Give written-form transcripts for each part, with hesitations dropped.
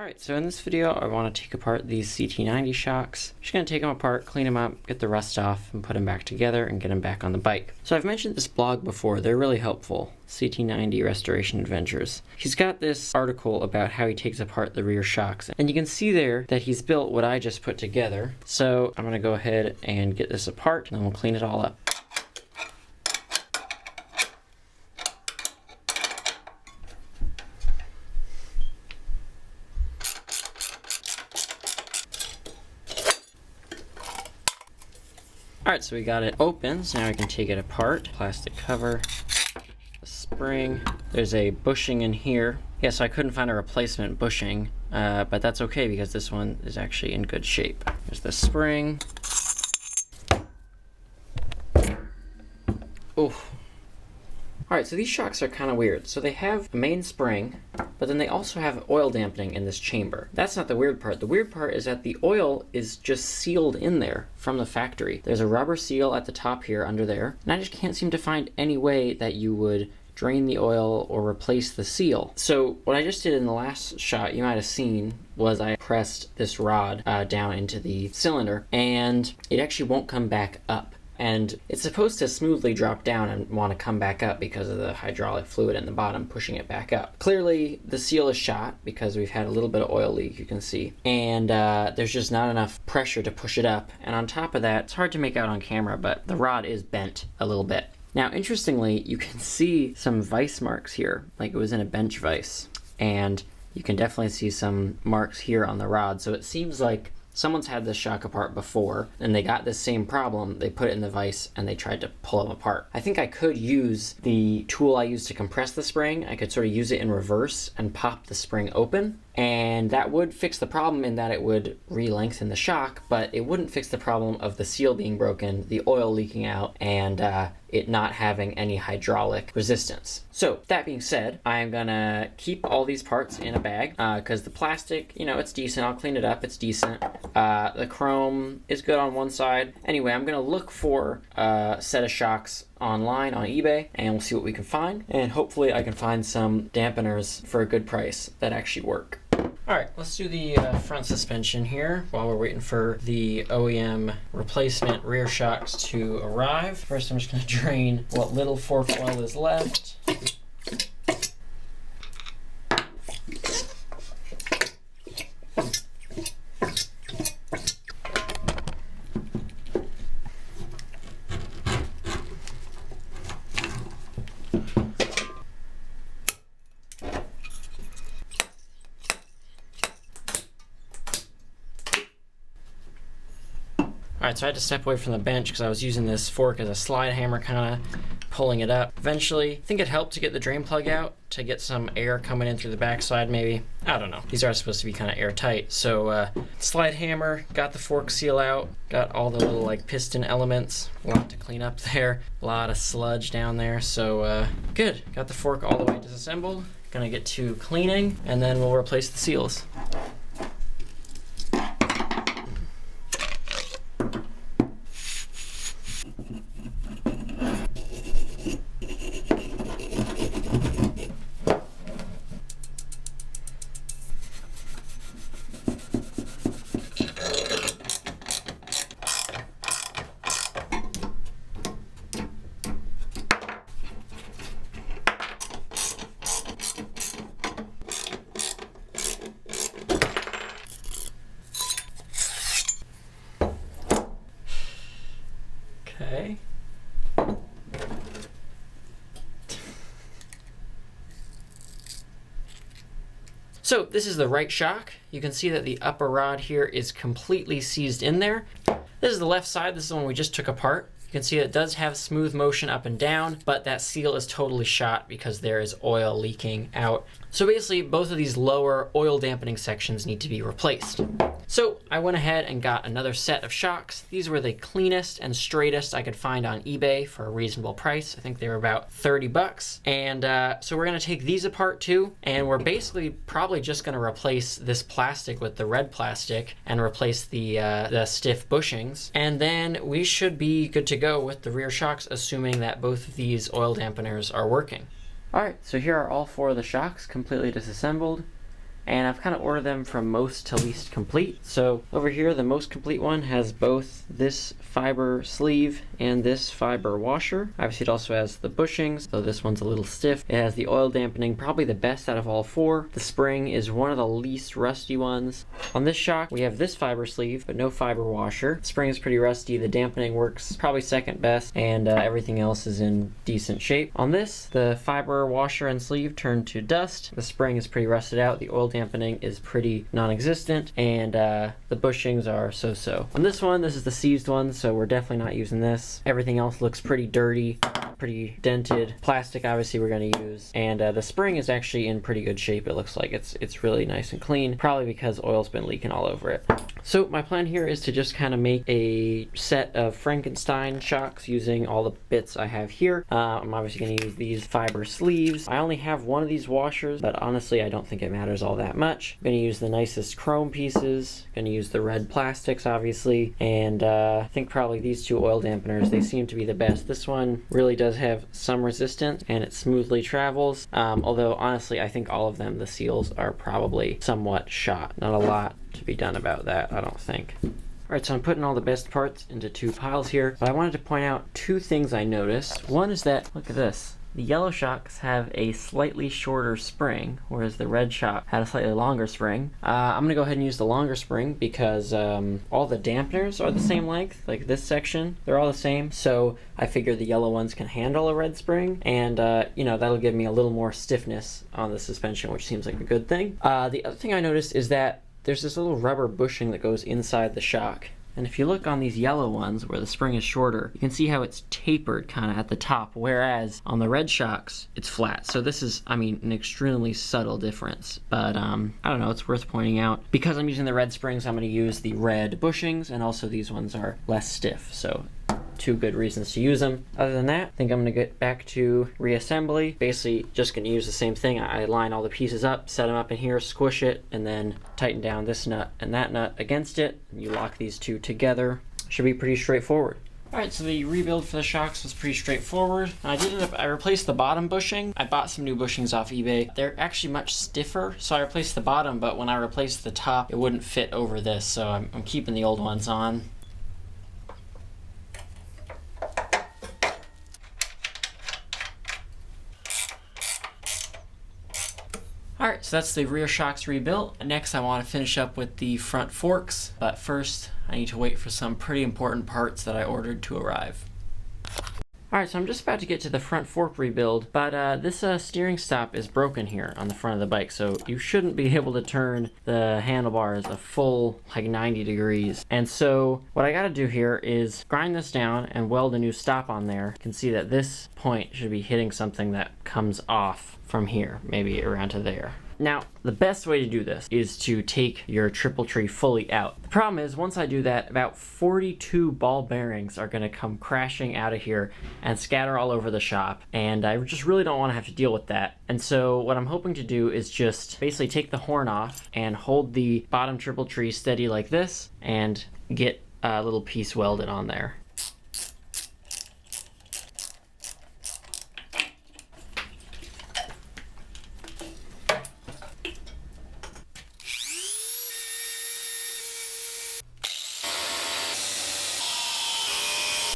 Alright, so in this video I want to take apart these CT90 shocks. I'm just going to take them apart, clean them up, get the rust off, and put them back together and get them back on the bike. So I've mentioned this blog before, they're really helpful. CT90 Restoration Adventures. He's got this article about how he takes apart the rear shocks, and you can see there that he's built what I just put together. So I'm going to go ahead and get this apart, and then we'll clean it all up. Alright, so we got it open, so now we can take it apart. Plastic cover, the spring. There's a bushing in here. Yeah, so I couldn't find a replacement bushing, but that's okay because this one is actually in good shape. There's the spring. Oof. Alright, so these shocks are kind of weird. So they have a main spring, but then they also have oil dampening in this chamber. That's not the weird part. The weird part is that the oil is just sealed in there from the factory. There's a rubber seal at the top here under there, and I just can't seem to find any way that you would drain the oil or replace the seal. So what I just did in the last shot you might have seen was I pressed this rod down into the cylinder, and it actually won't come back up. And it's supposed to smoothly drop down and want to come back up because of the hydraulic fluid in the bottom pushing it back up. Clearly the seal is shot because we've had a little bit of oil leak, you can see, and there's just not enough pressure to push it up. And on top of that, it's hard to make out on camera, but the rod is bent a little bit. Now interestingly, you can see some vise marks here, like it was in a bench vise, and you can definitely see some marks here on the rod. So it seems like someone's had this shock apart before, and they got this same problem. They put it in the vise, and they tried to pull them apart. I think I could use the tool I used to compress the spring. I could sort of use it in reverse and pop the spring open, and that would fix the problem in that it would re-lengthen the shock, but it wouldn't fix the problem of the seal being broken, the oil leaking out, and it not having any hydraulic resistance. So that being said, I'm gonna keep all these parts in a bag because the plastic, you know, it's decent. I'll clean it up, it's decent. The chrome is good on one side. Anyway, I'm gonna look for a set of shocks online on eBay, and we'll see what we can find, and hopefully I can find some dampeners for a good price that actually work. Alright, let's do the front suspension here while we're waiting for the OEM replacement rear shocks to arrive. First I'm just going to drain what little fork oil is left. Alright, so I had to step away from the bench because I was using this fork as a slide hammer, kind of pulling it up. Eventually, I think it helped to get the drain plug out to get some air coming in through the backside maybe. I don't know. These are supposed to be kind of airtight. So slide hammer, got the fork seal out, got all the little like piston elements. A lot to clean up there. A lot of sludge down there. So good. Got the fork all the way disassembled. Gonna get to cleaning and then we'll replace the seals. Okay. So this is the right shock. You can see that the upper rod here is completely seized in there. This is the left side. This is the one we just took apart. You can see it does have smooth motion up and down, but that seal is totally shot because there is oil leaking out. So basically both of these lower oil dampening sections need to be replaced. So I went ahead and got another set of shocks. These were the cleanest and straightest I could find on eBay for a reasonable price. I think they were about 30 bucks. And so we're gonna take these apart too, and we're basically probably just gonna replace this plastic with the red plastic and replace the stiff bushings. And then we should be good to go with the rear shocks, assuming that both of these oil dampeners are working. Alright, so here are all four of the shocks completely disassembled. and I've kind of ordered them from most to least complete. So over here, the most complete one has both this fiber sleeve and this fiber washer. Obviously it also has the bushings, though this one's a little stiff. It has the oil dampening, probably the best out of all four. The spring is one of the least rusty ones. On this shock, we have this fiber sleeve, but no fiber washer. The spring is pretty rusty, the dampening works probably second best, and everything else is in decent shape. On this, the fiber washer and sleeve turned to dust. The spring is pretty rusted out, the oil dampening is pretty non-existent, and the bushings are so-so. On this one, this is the seized one, so we're definitely not using this. Everything else looks pretty dirty, pretty dented. Plastic obviously we're going to use, and the spring is actually in pretty good shape. It looks like it's really nice and clean, probably because oil's been leaking all over it. So my plan here is to just kind of make a set of Frankenstein shocks using all the bits I have here. I'm obviously going to use these fiber sleeves. I only have one of these washers, but honestly I don't think it matters all that much. I'm going to use the nicest chrome pieces, going to use the red plastics obviously, and I think probably these two oil dampeners, they seem to be the best. This one really does have some resistance and it smoothly travels, although honestly I think all of them, the seals are probably somewhat shot. Not a lot to be done about that, I don't think. Alright, so I'm putting all the best parts into two piles here, but I wanted to point out two things I noticed. One is that, look at this, the yellow shocks have a slightly shorter spring, whereas the red shock had a slightly longer spring. I'm gonna go ahead and use the longer spring because all the dampeners are the same length, like this section, they're all the same. So I figure the yellow ones can handle a red spring, and you know, that'll give me a little more stiffness on the suspension, which seems like a good thing. The other thing I noticed is that there's this little rubber bushing that goes inside the shock. And if you look on these yellow ones where the spring is shorter, you can see how it's tapered kind of at the top, whereas on the red shocks, it's flat. So this is, I mean, an extremely subtle difference, but I don't know, it's worth pointing out. Because I'm using the red springs, I'm going to use the red bushings, and also these ones are less stiff, so two good reasons to use them. Other than that, I think I'm going to get back to reassembly. Basically, just going to use the same thing. I line all the pieces up, set them up in here, squish it, and then tighten down this nut and that nut against it. You lock these two together. Should be pretty straightforward. Alright, so the rebuild for the shocks was pretty straightforward. I replaced the bottom bushing. I bought some new bushings off eBay. They're actually much stiffer, so I replaced the bottom, but when I replaced the top, it wouldn't fit over this, so I'm keeping the old ones on. Alright, so that's the rear shocks rebuilt. Next I want to finish up with the front forks, but first I need to wait for some pretty important parts that I ordered to arrive. Alright, so I'm just about to get to the front fork rebuild, but this steering stop is broken here on the front of the bike, so you shouldn't be able to turn the handlebars a full, like, 90 degrees. And so what I gotta do here is grind this down and weld a new stop on there. You can see that this point should be hitting something that comes off from here, maybe around to there. Now, the best way to do this is to take your triple tree fully out. The problem is, once I do that, about 42 ball bearings are going to come crashing out of here and scatter all over the shop, and I just really don't want to have to deal with that. And so what I'm hoping to do is just basically take the horn off and hold the bottom triple tree steady like this and get a little piece welded on there.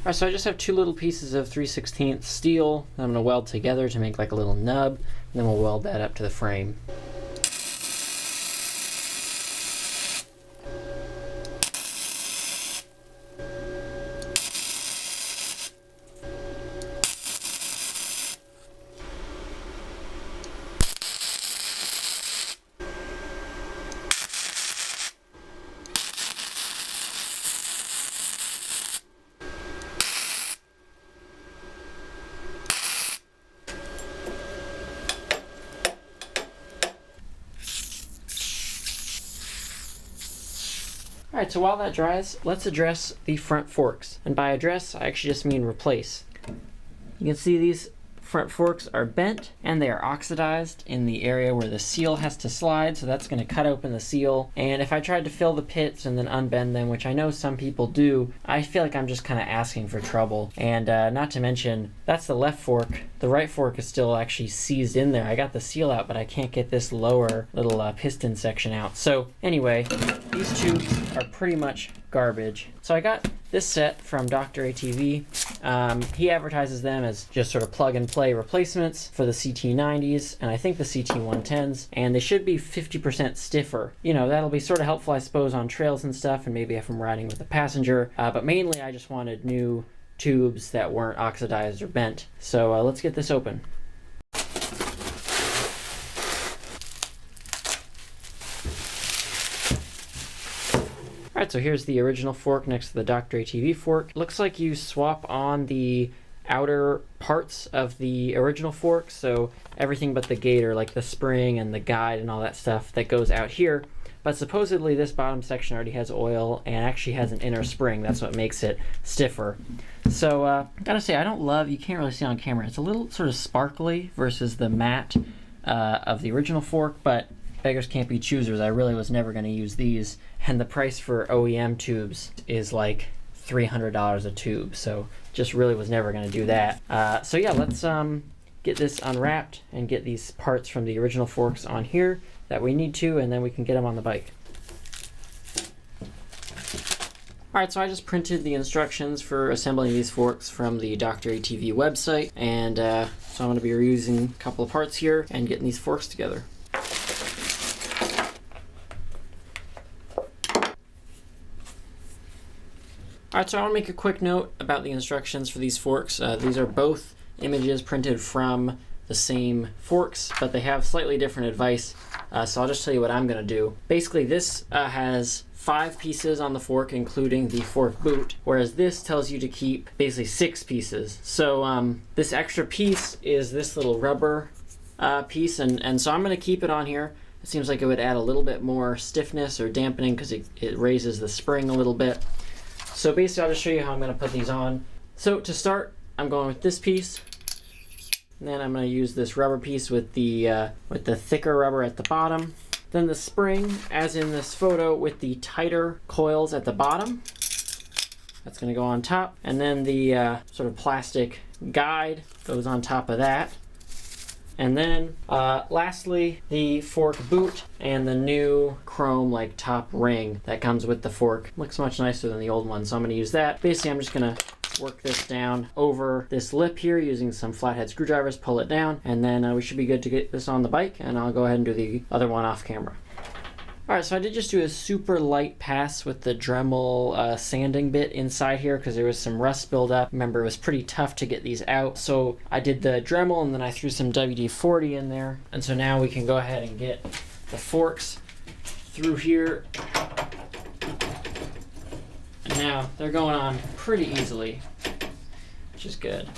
Alright, so I just have two little pieces of 3/16 steel that I'm going to weld together to make like a little nub, and then we'll weld that up to the frame. Alright, so while that dries, let's address the front forks. And by address, I actually just mean replace. You can see these front forks are bent and they are oxidized in the area where the seal has to slide, so that's going to cut open the seal. And if I tried to fill the pits and then unbend them, which I know some people do, I feel like I'm just kind of asking for trouble. And not to mention, that's the left fork. The right fork is still actually seized in there. I got the seal out, but I can't get this lower little piston section out. So anyway, these tubes are pretty much garbage. So I got this set from DrATV. He advertises them as just sort of plug and play replacements for the CT90s and I think the CT110s, and they should be 50% stiffer. You know, that'll be sort of helpful, I suppose, on trails and stuff, and maybe if I'm riding with a passenger, but mainly I just wanted new tubes that weren't oxidized or bent. So let's get this open. Alright, so here's the original fork next to the DrATV fork. Looks like you swap on the outer parts of the original fork, so everything but the gator, like the spring and the guide and all that stuff that goes out here. But supposedly this bottom section already has oil and actually has an inner spring. That's what makes it stiffer. So gotta say, I don't love, you can't really see on camera, it's a little sort of sparkly versus the matte of the original fork, but beggars can't be choosers. I really was never going to use these, and the price for OEM tubes is like $300 a tube, so just really was never going to do that. So yeah, let's get this unwrapped and get these parts from the original forks on here that we need to, and then we can get them on the bike. Alright, so I just printed the instructions for assembling these forks from the DrATV website, and so I'm going to be reusing a couple of parts here and getting these forks together. Alright, so I want to make a quick note about the instructions for these forks. These are both images printed from the same forks, but they have slightly different advice, so I'll just tell you what I'm going to do. Basically, this has 5 pieces on the fork, including the fork boot, whereas this tells you to keep basically 6 pieces. So this extra piece is this little rubber piece, and so I'm going to keep it on here. It seems like it would add a little bit more stiffness or dampening because it raises the spring a little bit. So basically, I'll just show you how I'm going to put these on. So to start, I'm going with this piece, and then I'm going to use this rubber piece with the thicker rubber at the bottom. Then the spring, as in this photo, with the tighter coils at the bottom. That's going to go on top, and then the sort of plastic guide goes on top of that. And then lastly, the fork boot and the new chrome like top ring that comes with the fork. Looks much nicer than the old one, so I'm going to use that. Basically, I'm just going to work this down over this lip here using some flathead screwdrivers, pull it down, and then we should be good to get this on the bike, and I'll go ahead and do the other one off camera. Alright, so I did just do a super light pass with the Dremel sanding bit inside here because there was some rust buildup. Remember, it was pretty tough to get these out. So I did the Dremel and then I threw some WD-40 in there. And so now we can go ahead and get the forks through here. And now they're going on pretty easily, which is good.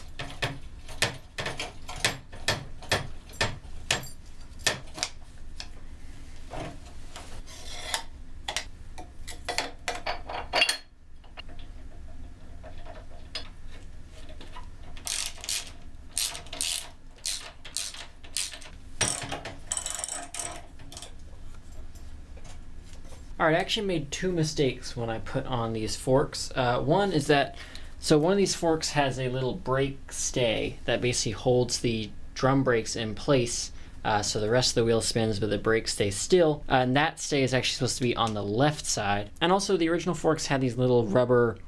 Alright, I actually made 2 mistakes when I put on these forks. One is that, so one of these forks has a little brake stay that basically holds the drum brakes in place, so the rest of the wheel spins but the brakes stay still, and that stay is actually supposed to be on the left side. And also the original forks had these little rubber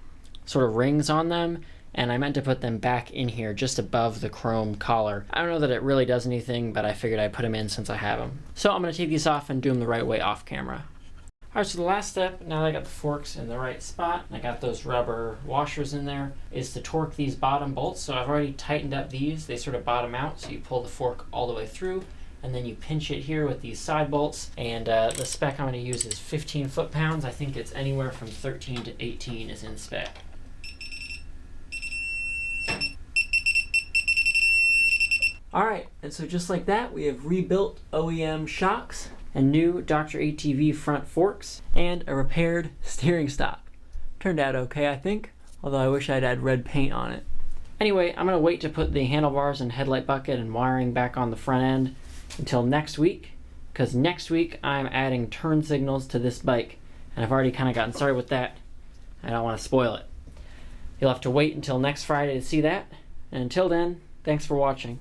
sort of rings on them, and I meant to put them back in here just above the chrome collar. I don't know that it really does anything, but I figured I'd put them in since I have them. So I'm going to take these off and do them the right way off camera. Alright, so the last step, now that I got the forks in the right spot, and I got those rubber washers in there, is to torque these bottom bolts. So I've already tightened up these, they sort of bottom out, so you pull the fork all the way through, and then you pinch it here with these side bolts, and the spec I'm going to use is 15 foot-pounds. I think it's anywhere from 13 to 18 is in spec. Alright, and so just like that, we have rebuilt OEM shocks, and new DrATV front forks, and a repaired steering stop. Turned out okay, I think, although I wish I'd had red paint on it. Anyway, I'm going to wait to put the handlebars and headlight bucket and wiring back on the front end until next week, because next week I'm adding turn signals to this bike, and I've already kind of gotten started with that. I don't want to spoil it. You'll have to wait until next Friday to see that, and until then, thanks for watching.